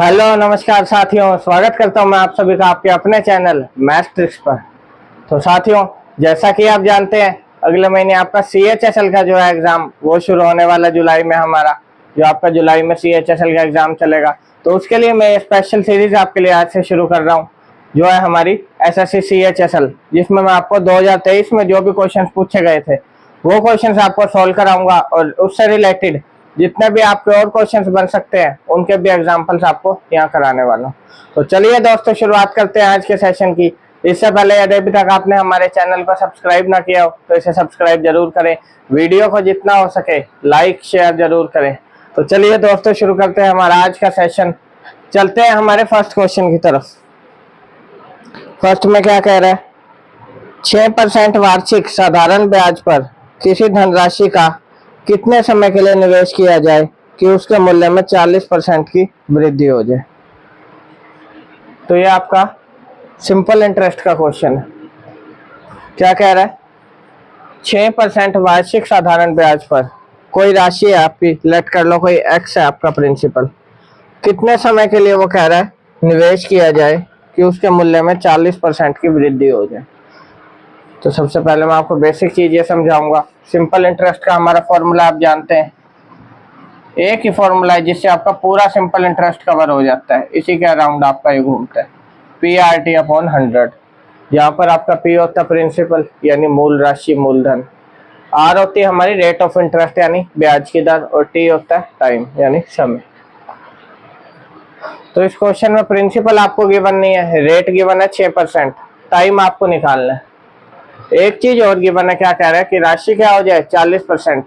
Hello नमस्कार साथियों, स्वागत करता हूं मैं आप सभी का आपके अपने चैनल मैथ्स ट्रिक्स पर। तो साथियों, जैसा कि आप जानते हैं अगले महीने आपका CHSL का जो है एग्जाम वो शुरू होने वाला जुलाई में। हमारा जो आपका जुलाई में CHSL का एग्जाम चलेगा, तो उसके लिए मैं स्पेशल सीरीज आपके लिए आज से शुरू कर रहा हूँ, जो है हमारी SSC CHSL, जिसमें मैं आपको 2023 में जो भी क्वेश्चन पूछे गए थे वो क्वेश्चन आपको सॉल्व कराऊंगा, और उससे रिलेटेड जितने भी आपके और क्वेश्चंस बन सकते हैं उनके भी एग्जांपल्स आपको यहाँ कराने वाला हूँ। तो चलिए दोस्तों, शुरुआत करते हैं आज के सेशन की। इससे पहले यदि अभी तक आपने हमारे चैनल को सब्सक्राइब ना किया हो तो इसे सब्सक्राइब जरूर करें, वीडियो को जितना हो सके लाइक शेयर जरूर करें। तो चलिए दोस्तों, शुरू करते हैं हमारा आज का सेशन। चलते हैं हमारे फर्स्ट क्वेश्चन की तरफ। फर्स्ट में क्या कह रहा है, 6% वार्षिक साधारण ब्याज पर किसी धनराशि का कितने समय के लिए निवेश किया जाए कि उसके मूल्य में 40% की वृद्धि हो जाए। तो ये आपका सिंपल इंटरेस्ट का क्वेश्चन है। क्या कह रहा है, 6% वार्षिक साधारण ब्याज पर कोई राशि है आपकी, लेट कर लो कोई x है आपका प्रिंसिपल, कितने समय के लिए वो कह रहा है निवेश किया जाए कि उसके मूल्य में 40% की वृद्धि हो जाए। तो सबसे पहले मैं आपको बेसिक चीज ये समझाऊंगा। सिंपल इंटरेस्ट का हमारा फॉर्मूला आप जानते हैं, एक ही फॉर्मूला है जिससे आपका पूरा सिंपल इंटरेस्ट कवर हो जाता है। इसी के अराउंड आपका ये घूमता है, PRT/100, जहाँ पर आपका P होता है प्रिंसिपल यानी मूल राशि मूलधन, R होती है हमारी रेट ऑफ इंटरेस्ट यानी ब्याज की दर, और T होता है टाइम यानी समय। तो इस क्वेश्चन में प्रिंसिपल आपको गिवन नहीं है, रेट गिवन है 6%, टाइम आपको निकालना है। एक चीज और गिवन है, क्या कह रहा है कि राशि क्या हो जाए 40%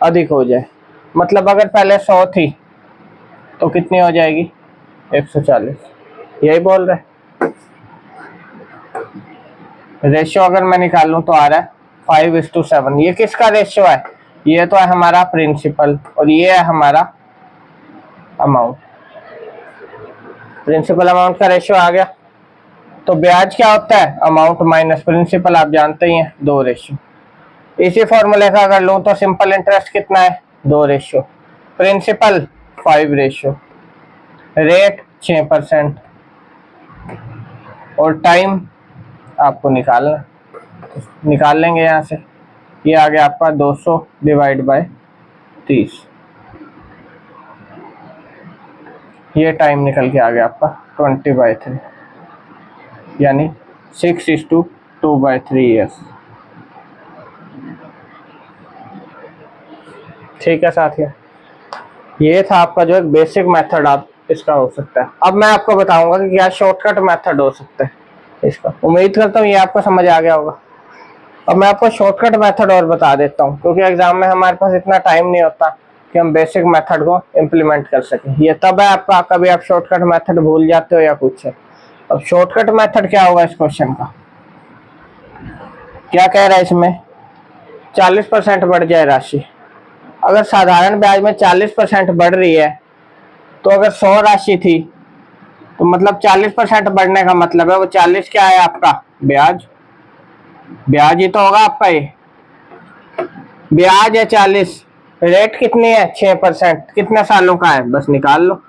अधिक हो जाए। मतलब अगर पहले 100 थी तो कितनी हो जाएगी 140, यही बोल रहे। रेशियो अगर मैं निकालूं तो आ रहा है 5:7। ये किसका रेशियो है, ये तो है हमारा प्रिंसिपल और ये है हमारा अमाउंट। प्रिंसिपल अमाउंट का रेशियो आ गया। तो ब्याज क्या होता है, अमाउंट माइनस प्रिंसिपल, आप जानते ही हैं 2 रेशियो। इसी फॉर्मूले का अगर लूं तो सिंपल इंटरेस्ट कितना है 2 रेशियो, प्रिंसिपल 5 रेशियो, रेट 6% और टाइम आपको निकालना, निकाल लेंगे यहाँ से। ये आ गया आपका 200 डिवाइड बाय 30, ये टाइम निकल के आ गया आपका 20/3 यानी 6:2/3 ईयर्स। ठीक है साथियों, ये था आपका जो एक बेसिक मेथड आप इसका हो सकता है। अब मैं आपको बताऊंगा कि क्या शॉर्टकट मेथड हो सकता है इसका। उम्मीद करता हूँ ये आपको समझ आ गया होगा। अब मैं आपको शॉर्टकट मेथड और बता देता हूँ, क्योंकि एग्जाम में हमारे पास इतना टाइम नहीं होता कि हम बेसिक मेथड को इम्प्लीमेंट कर सकें। ये तब है आपका कभी आप शॉर्टकट मेथड भूल जाते हो या कुछ है। अब शॉर्टकट मेथड क्या होगा इस क्वेश्चन का, क्या कह रहा है इसमें 40% बढ़ जाए राशि। अगर साधारण ब्याज में 40% बढ़ रही है तो अगर 100 राशि थी तो मतलब 40% बढ़ने का मतलब है वो 40 क्या है आपका ब्याज, ब्याज ही तो होगा आपका, ये ब्याज है 40, रेट कितनी है 6%, कितने सालों का है बस निकाल लो,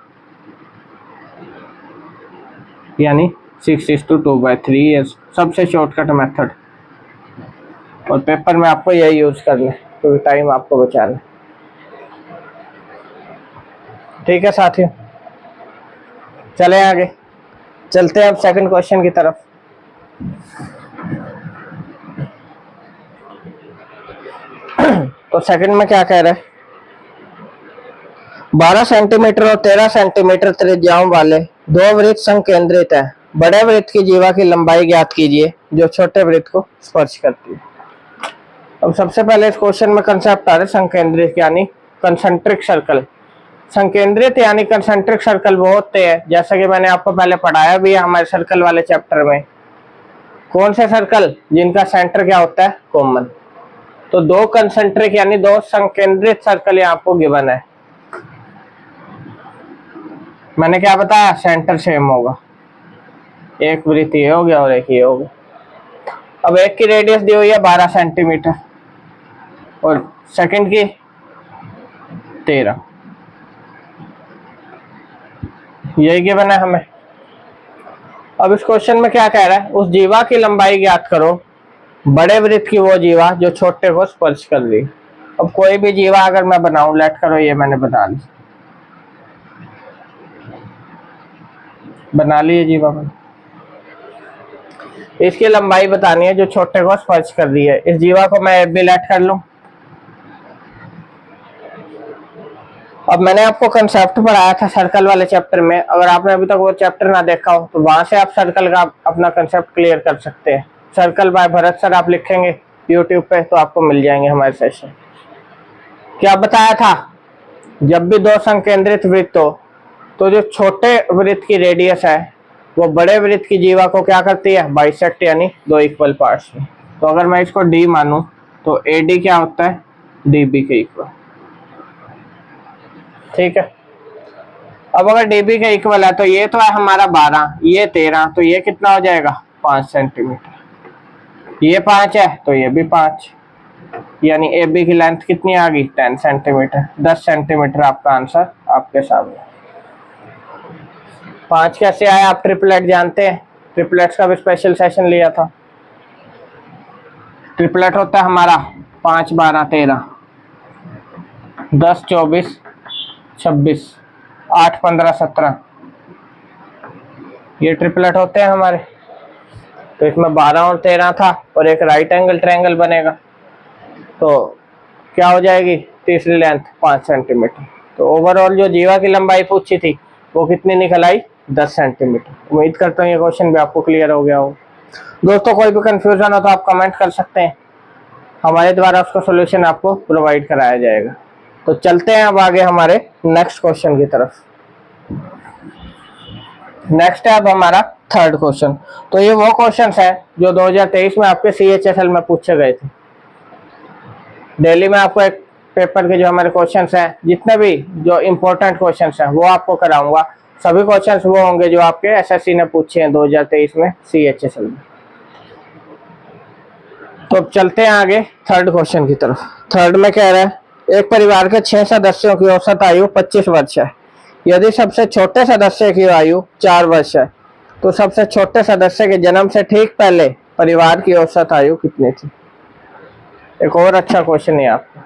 यानी 6:2/3 ईयर्स। सबसे शॉर्टकट मेथड, और पेपर में आपको यही यूज करना है क्योंकि टाइम आपको बचाना है। ठीक है साथियों, चले आगे, चलते हैं अब सेकंड क्वेश्चन की तरफ। तो सेकंड में क्या कह रहा है, 12 सेंटीमीटर और 13 सेंटीमीटर त्रिज्याओं वाले 2 वृत्त संकेंद्रित है। बड़े वृत्त की जीवा की लंबाई ज्ञात कीजिए जो छोटे वृत्त को स्पर्श करती है। अब सबसे पहले इस क्वेश्चन में कंसेप्ट आ रहा है संकेंद्रित यानी कंसेंट्रिक सर्कल। संकेंद्रित यानी कंसेंट्रिक सर्कल वो होते हैं, जैसा कि मैंने आपको पहले पढ़ाया भी है हमारे सर्कल वाले चैप्टर में, कौन से सर्कल जिनका सेंटर क्या होता है कॉमन। तो 2 कंसेंट्रिक यानी 2 संकेंद्रित सर्कल यहाँ आपको गिवन है। मैंने क्या बताया, सेंटर सेम होगा, एक वृत्त ये हो गया और एक ये हो गया। अब एक की रेडियस दी हुई है 12 सेंटीमीटर और सेकंड की 13। यही गिवन है हमें। अब इस क्वेश्चन में क्या कह रहा है, उस जीवा की लंबाई ज्ञात करो, बड़े वृत्त की वो जीवा जो छोटे को स्पर्श कर रही। अब कोई भी जीवा अगर मैं बनाऊं, लेट करो ये मैंने बना ली ये जीवा में, इसकी लंबाई बतानी है जो छोटे को स्पर्श कर रही है। इस जीवा को मैं भी लेट कर लूं। अब मैंने आपको कंसेप्ट पढ़ाया था सर्कल वाले चैप्टर में, अगर आपने अभी तक वो चैप्टर ना देखा हो तो वहां से आप सर्कल का अपना कंसेप्ट क्लियर कर सकते हैं। सर्कल बाय भरत सर आप लिखेंगे यूट्यूब पे तो आपको मिल जाएंगे हमारे सेशन। क्या बताया था, जब भी दो संकेंद्रित वृत्त हो तो जो छोटे वृत्त की रेडियस है वो बड़े वृत्त की जीवा को क्या करती है, बाइसेक्ट, यानी दो इक्वल पार्ट्स में। तो अगर मैं इसको डी मानूं तो एडी क्या होता है, डीबी के इक्वल। ठीक है। अब अगर डीबी के इक्वल है तो ये तो है हमारा 12, ये 13, तो ये कितना हो जाएगा 5 सेंटीमीटर। ये 5 है तो ये भी 5, यानी ए बी की लेंथ कितनी आ गई 10 सेंटीमीटर। 10 सेंटीमीटर आपका आंसर आपके सामने। 5 कैसे आया, आप ट्रिपलेट जानते हैं, ट्रिपलेट्स का भी स्पेशल सेशन लिया था। ट्रिपलेट होता है हमारा 5 12 13, 10 24 26, 8 15 17, ये ट्रिपलेट होते हैं हमारे। तो इसमें 12 और 13 था और एक राइट एंगल ट्रायंगल बनेगा, तो क्या हो जाएगी तीसरी लेंथ 5 सेंटीमीटर। तो ओवरऑल जो जीवा की लंबाई पूछी थी वो कितनी निकल आई, 10 सेंटीमीटर। उम्मीद करता हूँ ये क्वेश्चन भी आपको क्लियर हो गया हो। दोस्तों कोई भी कंफ्यूजन हो तो आप कमेंट कर सकते हैं, हमारे द्वारा उसका सोल्यूशन आपको प्रोवाइड कराया जाएगा। तो चलते हैं अब आगे हमारे नेक्स्ट क्वेश्चन की तरफ। नेक्स्ट है अब हमारा थर्ड क्वेश्चन। तो ये वो क्वेश्चन है जो 2023 में आपके CHSL में पूछे गए थे। डेली में आपको एक पेपर के जो हमारे क्वेश्चंस हैं, जितने भी जो इम्पोर्टेंट क्वेश्चंस हैं वो आपको कराऊंगा। सभी क्वेश्चंस वो होंगे जो आपके SSC ने पूछे हैं 2023 में CHSL में। तो अब चलते हैं आगे थर्ड क्वेश्चन की तरफ। थर्ड में कह रहा है, एक परिवार के 6 सदस्यों की औसत आयु 25 वर्ष है। यदि सबसे छोटे सदस्य की आयु 4 वर्ष है तो सबसे छोटे सदस्य के जन्म से ठीक पहले परिवार की औसत आयु कितनी थी। एक और अच्छा क्वेश्चन है आपका,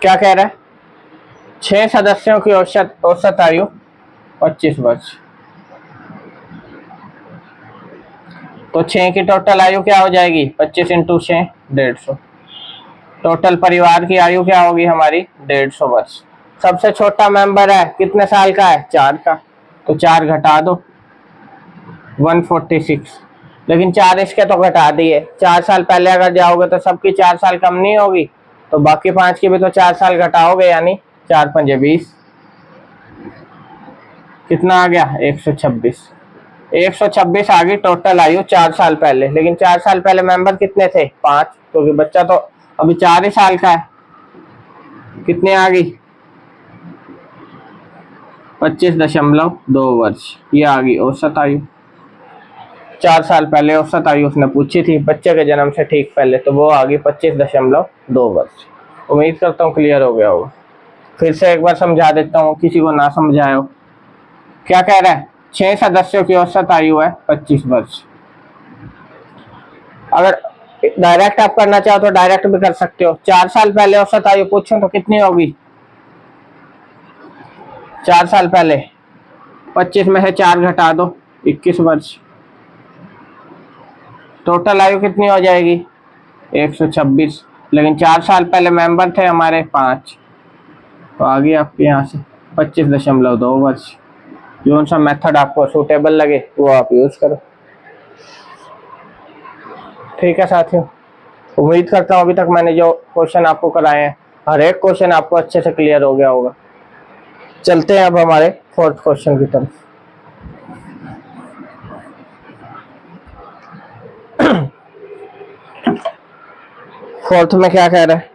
क्या कह रहा है, 6 सदस्यों की औसत आयु 25 वर्ष, तो 6 की टोटल आयु क्या हो जाएगी 25 इंटू 6 150। टोटल परिवार की आयु क्या होगी हमारी 150 वर्ष। सबसे छोटा मेंबर है कितने साल का है, 4 का, तो 4 घटा दो 146, लेकिन 4 इसके तो घटा दिए। 4 साल पहले अगर जाओगे तो सबकी 4 साल कम नहीं होगी, तो बाकी 5 की भी तो 4 साल घटाओगे, यानी 4 पंजे 20, कितना आ गया 126। 126 आ गई टोटल आयु 4 साल पहले। लेकिन 4 साल पहले मेंबर कितने थे 5, क्योंकि बच्चा तो अभी 4 ही साल का है। कितने आ गई 25.2 वर्ष, ये आ गई औसत आयु। 4 साल पहले औसत आयु उसने पूछी थी बच्चे के जन्म से ठीक पहले, तो वो आ गई 25.2 वर्ष। उम्मीद करता हूँ क्लियर हो गया होगा। फिर से एक बार समझा देता हूँ, किसी को ना समझाए हो। क्या कह रहा है, 6 सदस्यों की औसत आयु है 25 वर्ष। अगर डायरेक्ट आप करना चाहो तो डायरेक्ट भी कर सकते हो। 4 साल पहले औसत आयु पूछो तो कितनी होगी, 4 साल पहले 25 में से 4 घटा दो 21 वर्ष। टोटल आयु कितनी हो जाएगी 126, लेकिन 4 साल पहले मेंबर थे हमारे 5, तो आ गई आपके यहाँ से 25.2 वर्ष। जो सा मेथड आपको सूटेबल लगे वो आप यूज करो। ठीक है साथियों, उम्मीद करता हूँ अभी तक मैंने जो क्वेश्चन आपको कराए हैं हर एक क्वेश्चन आपको अच्छे से क्लियर हो गया होगा। चलते हैं अब हमारे फोर्थ क्वेश्चन की तरफ। फोर्थ में क्या कह रहा है,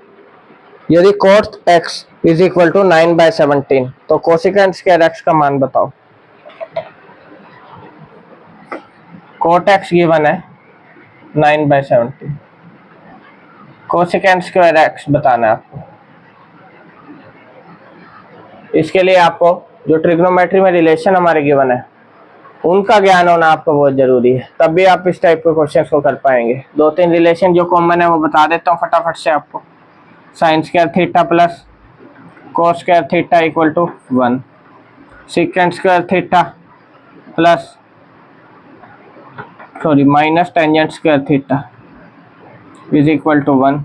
यदि cos x is equal to 9/17 तो कोसिकेंट स्क्वायर x का मान बताओ। cot x गिवन है 9/17, कोसिकेंट स्क्वायर x बताना है आपको। इसके लिए आपको जो ट्रिग्नोमेट्री में रिलेशन हमारे गिवन है उनका ज्ञान होना आपको बहुत जरूरी है, तब भी आप इस टाइप के क्वेश्चंस को कर पाएंगे। 2-3 रिलेशन जो कॉमन है वो बता देता हूँ फटाफट से आपको। Sine square theta plus cos square theta equal to 1, secant square theta plus minus tangent square theta is equal to 1,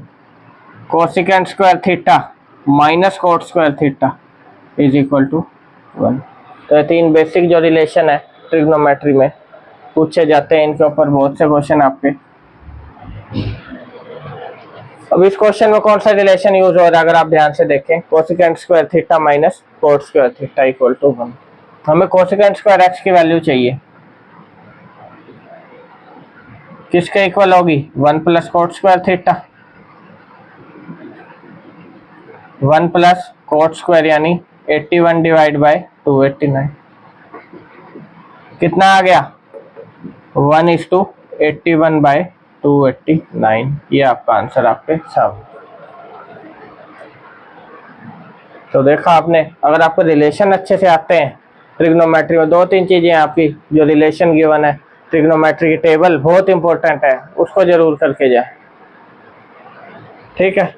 cosecant square theta minus cot square theta is equal to 1। तो ये 3 बेसिक जो relation है trigonometry में पूछे जाते हैं, इनके ऊपर बहुत से क्वेश्चन आपके। अब इस क्वेश्चन में कौन सा रिलेशन यूज हो रहा है अगर आप ध्यान से देखें, cosecant square theta minus cot square theta equal to 1। हमें कोसिकेंट स्क्वायर एक्स की वैल्यू चाहिए, किसके इक्वल होगी 1 plus cot square theta, 1 plus cot square यानी 81 डिवाइड बाय 289 कितना आ गया 1:81 बाय 289। ये आपका आंसर आपके सामने। तो देखा आपने, अगर आपको रिलेशन अच्छे से आते हैं ट्रिग्नोमेट्री में, 2-3 चीजें आपकी जो रिलेशन गिवन है, ट्रिग्नोमेट्री की टेबल बहुत इंपॉर्टेंट है, उसको जरूर करके जाए। ठीक है,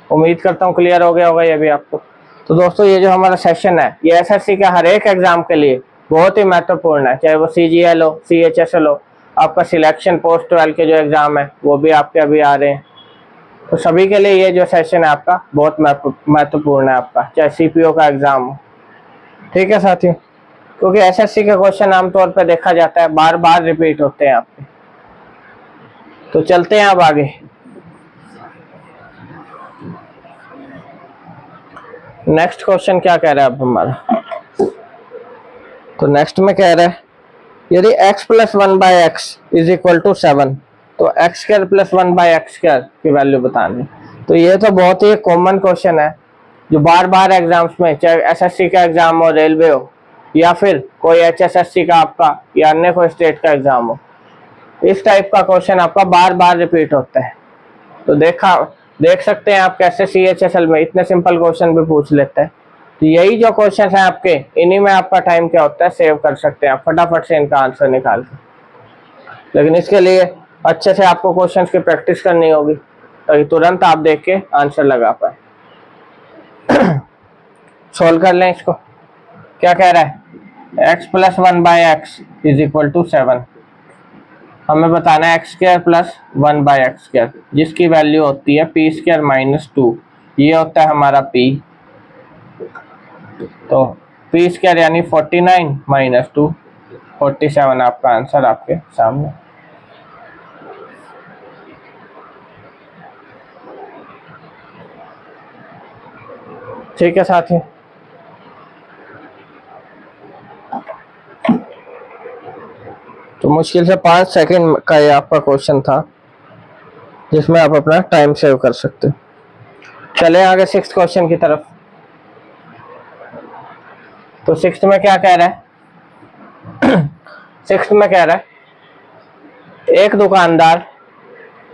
उम्मीद करता हूँ क्लियर हो गया होगा ये भी आपको। तो दोस्तों ये जो हमारा सेशन है ये एसएससी का हर एक एग्जाम के लिए बहुत ही महत्वपूर्ण है, चाहे वो सीजीएल हो, सीएचएसएल हो, आपका सिलेक्शन पोस्ट 12 के जो एग्जाम है वो भी आपके अभी आ रहे हैं। तो सभी के लिए ये जो सेशन है आपका बहुत महत्वपूर्ण है आपका, चाहे सीपीओ का एग्जाम हो। ठीक है साथियों, क्योंकि एसएससी के क्वेश्चन आमतौर पर देखा जाता है बार बार रिपीट होते हैं आपके। तो चलते हैं अब आगे। नेक्स्ट क्वेश्चन क्या कह रहा है अब हमारा, तो नेक्स्ट में कह रहा है यदि x plus 1/x is equal to 7 तो x square plus 1/x square की वैल्यू बतानी। तो ये तो बहुत ही कॉमन क्वेश्चन है जो बार बार एग्जाम्स में, चाहे एसएससी का एग्जाम हो, रेलवे हो, या फिर कोई एचएसएससी का आपका या अन्य कोई स्टेट का एग्जाम हो, इस टाइप का क्वेश्चन आपका बार बार रिपीट होता है। तो देख सकते हैं आप कैसे सीएचएसएल में इतने सिंपल क्वेश्चन भी पूछ लेते हैं। तो यही जो क्वेश्चन है आपके, इन्हीं में आपका टाइम क्या होता है सेव कर सकते हैं आप फटाफट से इनका आंसर निकाल के। लेकिन इसके लिए अच्छे से आपको क्वेश्चंस की प्रैक्टिस करनी होगी ताकि तुरंत आप देख के आंसर लगा पाए। सोल्व कर लें इसको। क्या कह रहा है x plus 1/x is equal to 7। हमें बताना है x square plus 1/x square, जिसकी वैल्यू होती है p स्क्वायर माइनस 2। ये होता है हमारा p। तो p स्क्वायर यानी 49 माइनस 2 47 आपका आंसर आपके सामने। ठीक है साथियों, तो मुश्किल से 5 सेकंड का ये आपका क्वेश्चन था जिसमें आप अपना टाइम सेव कर सकते हो। चले आगे 6th क्वेश्चन की तरफ। तो 6th में क्या कह रहा है 6th में कह रहा है एक दुकानदार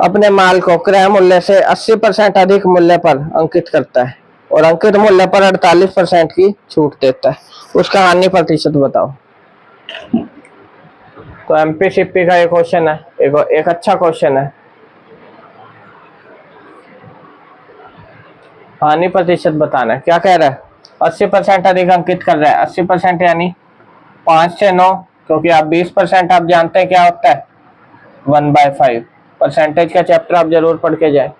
अपने माल को क्रय मूल्य से 80% अधिक मूल्य पर अंकित करता है और अंकित मूल्य पर 48% की छूट देता है, उसका हानि प्रतिशत बताओ। तो एमपीसीपी का ये क्वेश्चन है, एक अच्छा क्वेश्चन है। हानि प्रतिशत बताना है। क्या कह रहा है 80% अधिक अंकित कर रहा है। 80% यानी 5 से 9, क्योंकि आप 20% आप जानते हैं क्या होता है 1/5। परसेंटेज का चैप्टर आप जरूर पढ़ के जाए।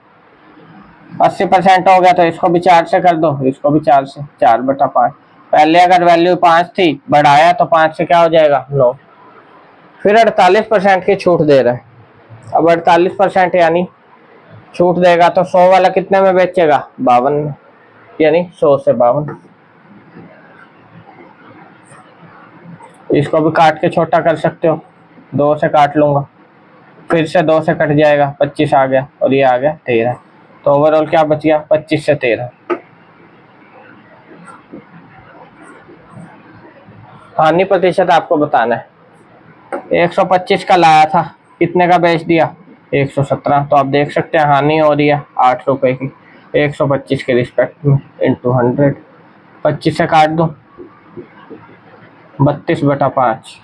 80% हो गया तो इसको भी 4 से कर दो, इसको भी 4 से, 4/5। पहले अगर वैल्यू 5 थी, बढ़ाया तो 5 से क्या हो जाएगा 9। फिर 48% की छूट दे रहा है। अब 48% यानी छूट देगा तो 100 वाला कितने में बेचेगा 52 में, यानी 100 से 52। इसको भी काट के छोटा कर सकते हो, 2 से काट लूंगा, फिर से 2 से कट जाएगा, 25 आ गया और ये आ गया 13। तो ओवरऑल क्या बच गया 25 से 13। हानि प्रतिशत आपको बताना है। 125 का लाया था, कितने का बेच दिया 117। तो आप देख सकते हैं हानि हो रही है 8 रुपए की 125 के रिस्पेक्ट में इंटू 100। 25 से काट दूं, 32/5,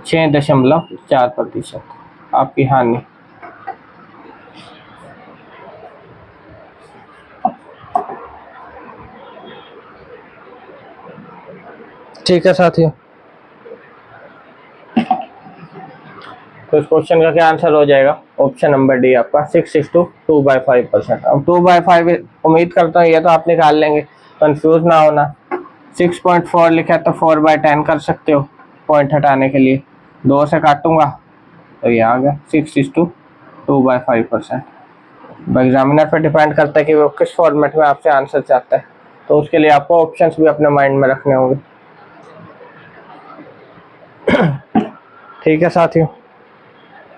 6.4% आपकी हानि। ठीक है साथियों, तो इस क्वेश्चन का क्या आंसर हो जाएगा? ऑप्शन नंबर डी आपका 6:2/5%। अब 2/5 उम्मीद करता हूँ ये तो आप निकाल लेंगे, कंफ्यूज ना होना। 6.4 लिखा है तो 4/10 कर सकते हो पॉइंट हटाने के लिए। 2 से काटूंगा तो ये आ गया 6:2/5%। एग्जामिनर पर डिपेंड करता है कि वो किस फॉर्मेट में आपसे आंसर चाहता है, तो उसके लिए आपको ऑप्शंस भी अपने माइंड में रखने होंगे। ठीक है साथियों,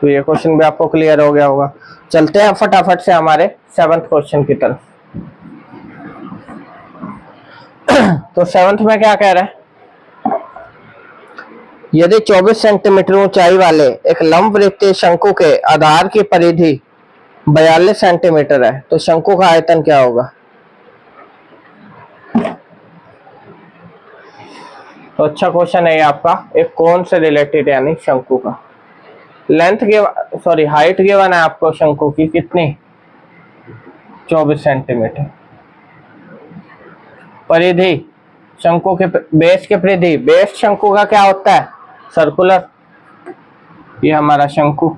तो ये क्वेश्चन भी आपको क्लियर हो गया होगा। चलते हैं फटाफट से हमारे 7th क्वेश्चन की तरफ। तो 7th में क्या कह रहा है? यदि 24 सेंटीमीटर ऊंचाई वाले एक लंब वृत्तीय शंकु के आधार की परिधि 42 सेंटीमीटर है तो शंकु का आयतन क्या होगा? तो अच्छा क्वेश्चन है ये आपका, एक कोण से रिलेटेड, यानी शंकु का हाइट गिवन है आपको शंकु की कितनी? 24 सेंटीमीटर। परिधि शंकु के बेस के परिधि, बेस शंकु का क्या होता है? सर्कुलर। ये हमारा शंकु,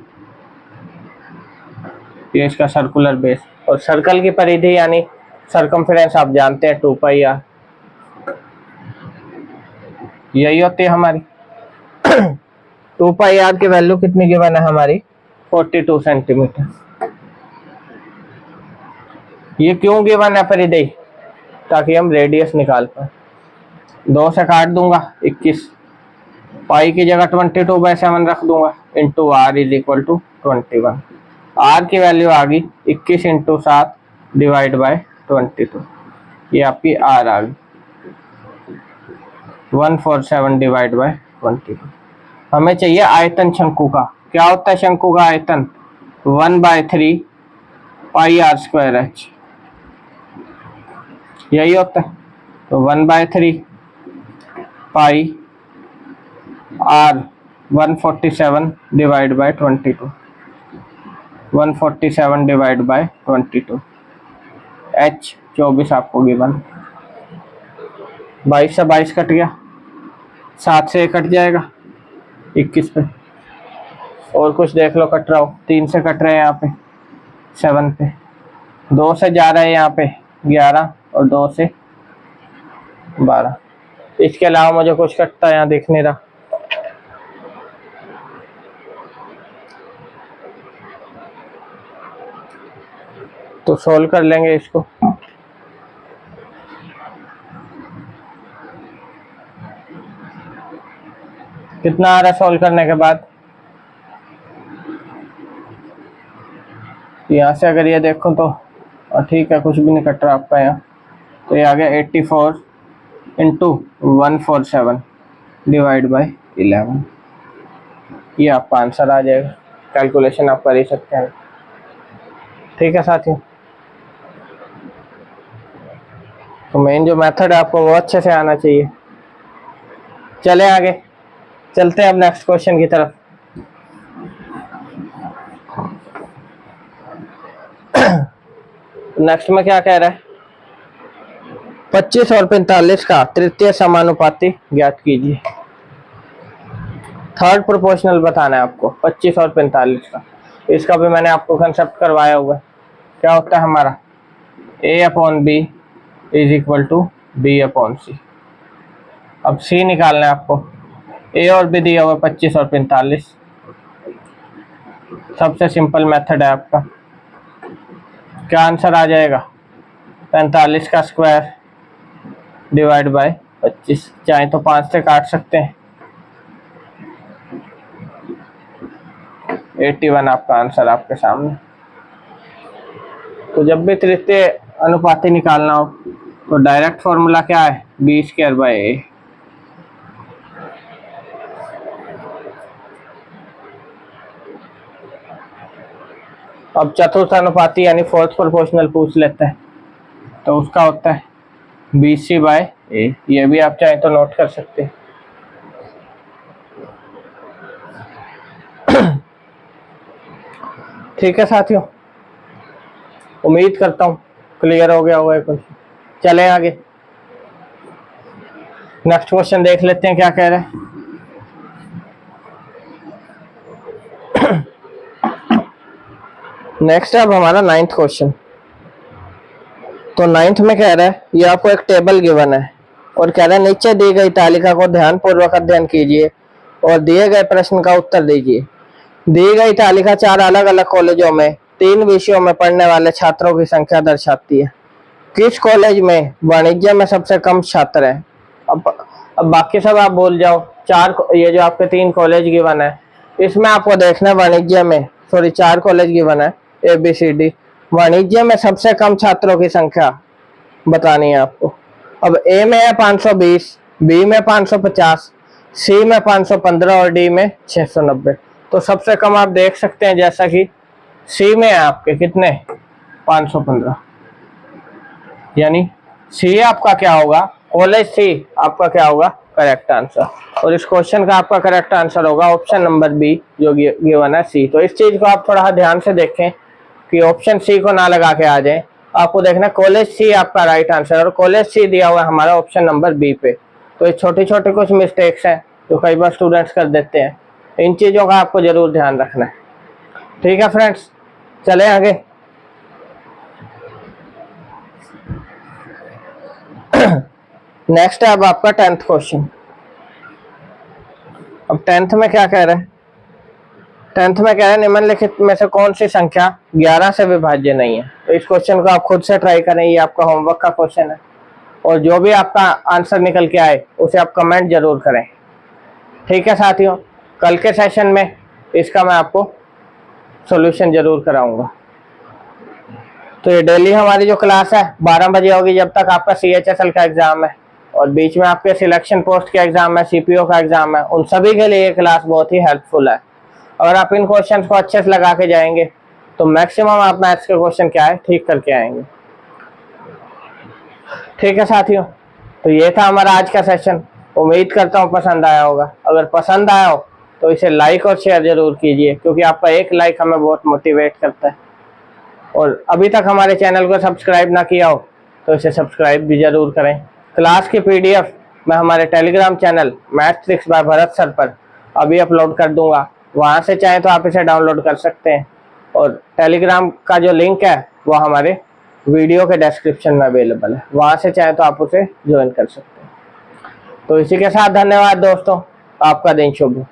ये इसका सर्कुलर बेस, और सर्कल की परिधि यानी सर्कमफेरेंस आप जानते हैं 2πr, यही होती है हमारी। 2πr की वैल्यू कितनी गिवन है हमारी? 42 सेंटीमीटर। ये क्यों गिवन है परिधि? ताकि हम रेडियस निकाल पाए। 2 से काट दूंगा 21, पाई की जगह 22/7 रख दूंगा, into r is equal to 21। r की वैल्यू आ गई 21 × 7 डिवाइड बाय 22, ये आपकी r आ गई 147 डिवाइड बाय 22। हमें चाहिए आयतन शंकु का। क्या होता है शंकु का आयतन? 1/3 πr²h, यही होता है। तो 1/3 पाई r 147 divide by 22, 147 divide by 22, h 24 आपको गिवन। 22 से 22 कट गया, 7 से कट जाएगा 21 पे, और कुछ देख लो कट रहा हो। 3 से कट रहे हैं यहाँ पे 7 पे, 2 से जा रहे हैं यहाँ पे 11, और 2 से 12। इसके अलावा मुझे कुछ कटता है यहाँ दिख नहीं रहा। तो सोल्व कर लेंगे इसको। कितना आ रहा है सोल्व करने के बाद? यहाँ से अगर ये देखो तो ठीक है, कुछ भी नहीं कट रहा आपका यहाँ। तो ये आ गया 84 × 147 डिवाइड बाय 11, ये आपका आंसर आ जाएगा। कैलकुलेशन आप कर ही सकते हैं। ठीक है साथियों, तो मेन जो मेथड है आपको वो अच्छे से आना चाहिए। चले आगे, चलते हैं अब नेक्स्ट क्वेश्चन की तरफ। नेक्स्ट में क्या कह रहा है? 25 और 45 का तृतीय समानुपाती ज्ञात कीजिए। थर्ड प्रोपोर्शनल बताना है आपको 25 और 45 का। इसका भी मैंने आपको कंसेप्ट करवाया हुआ है। क्या होता है हमारा? a/b is equal to b/c। अब c निकालना है आपको। a और b दिया हुआ 25 और 45। सबसे सिंपल मेथड है आपका। क्या आंसर आ जाएगा? 45 का स्क्वायर डिवाइड बाय 25। चाहे तो 5 से काट सकते हैं। 81 आपका आंसर आपके सामने। तो जब भी तृतीय अनुपाती निकालना हो तो डायरेक्ट फॉर्मूला क्या है? b²/a। अब चतुर्थ अनुपाती यानी फोर्थ प्रोपोर्शनल पूछ लेते हैं, तो उसका होता है BC/A, ये भी आप चाहें तो नोट कर सकते हैं। ठीक है साथियों, उम्मीद करता हूँ क्लियर हो गया होगा क्वेश्चन। चले आगे, नेक्स्ट क्वेश्चन देख लेते हैं क्या कह रहे हैं। नेक्स्ट है अब हमारा 9th क्वेश्चन। तो 9th में कह रहा है, ये आपको एक टेबल गिवन है और कह रहा है नीचे दी गई तालिका को ध्यानपूर्वक अध्ययन कीजिए और दिए गए प्रश्न का उत्तर दीजिए। दी गई तालिका 4 अलग अलग कॉलेजों में 3 विषयों में पढ़ने वाले छात्रों की संख्या दर्शाती है। किस कॉलेज में वाणिज्य में सबसे कम छात्र हैं? अब बाकी सब आप भूल जाओ। ये जो आपके 3 कॉलेज गिवन है, इसमें आपको देखना है वाणिज्य में, 4 कॉलेज गिवन है ABCD, वाणिज्य में सबसे कम छात्रों की संख्या बतानी है आपको। अब A में है 520, B में 550, C में 515 और D में 690। तो सबसे कम आप देख सकते हैं जैसा कि C में है आपके कितने, 515, यानी C आपका क्या होगा, कॉलेज C आपका क्या होगा करेक्ट आंसर। और इस क्वेश्चन का आपका करेक्ट आंसर होगा ऑप्शन नंबर B जो गिवन है C। तो इस चीज को आप थोड़ा ध्यान से देखें कि ऑप्शन C को ना लगा के आ जाए। आपको देखना कॉलेज C आपका राइट आंसर, और कॉलेज C दिया हुआ है हमारा ऑप्शन नंबर B पे। तो ये छोटे छोटे कुछ मिस्टेक्स हैं जो कई बार स्टूडेंट्स कर देते हैं, इन चीजों का आपको जरूर ध्यान रखना है। ठीक है फ्रेंड्स, चले आगे। नेक्स्ट है अब आपका 10th क्वेश्चन। अब 10th में क्या कह रहे हैं, 10th में कह रहे हैं निम्नलिखित में से कौन सी संख्या 11 से विभाज्य नहीं है। तो इस क्वेश्चन को आप खुद से ट्राई करें, ये आपका होमवर्क का क्वेश्चन है और जो भी आपका आंसर निकल के आए उसे आप कमेंट जरूर करें। ठीक है साथियों, कल के सेशन में इसका मैं आपको सॉल्यूशन जरूर कराऊंगा। तो ये डेली हमारी जो क्लास है 12 बजे होगी जब तक आपका CHSL का एग्जाम है, और बीच में आपके सिलेक्शन पोस्ट के एग्जाम है, CPO का एग्जाम है, उन सभी के लिए ये क्लास बहुत ही हेल्पफुल है। अगर आप इन क्वेश्चंस को अच्छे से लगा के जाएंगे तो मैक्सिमम आप मैथ्स के क्वेश्चन क्या है ठीक करके आएंगे। ठीक है साथियों, तो ये था हमारा आज का सेशन। उम्मीद करता हूँ पसंद आया होगा। अगर पसंद आया हो तो इसे लाइक और शेयर जरूर कीजिए, क्योंकि आपका एक लाइक हमें बहुत मोटिवेट करता है। और अभी तक हमारे चैनल को सब्सक्राइब ना किया हो तो इसे सब्सक्राइब भी जरूर करें। क्लास की PDF मैं हमारे Telegram channel maths tricks bye Bharat sir पर अभी अपलोड कर दूंगा, वहां से चाहे तो आप इसे डाउनलोड कर सकते हैं। और टेलीग्राम का जो लिंक है वो हमारे वीडियो के डिस्क्रिप्शन में अवेलेबल है, वहां से चाहे तो आप उसे ज्वाइन कर सकते हैं। तो इसी के साथ धन्यवाद दोस्तों, आपका दिन शुभ हो।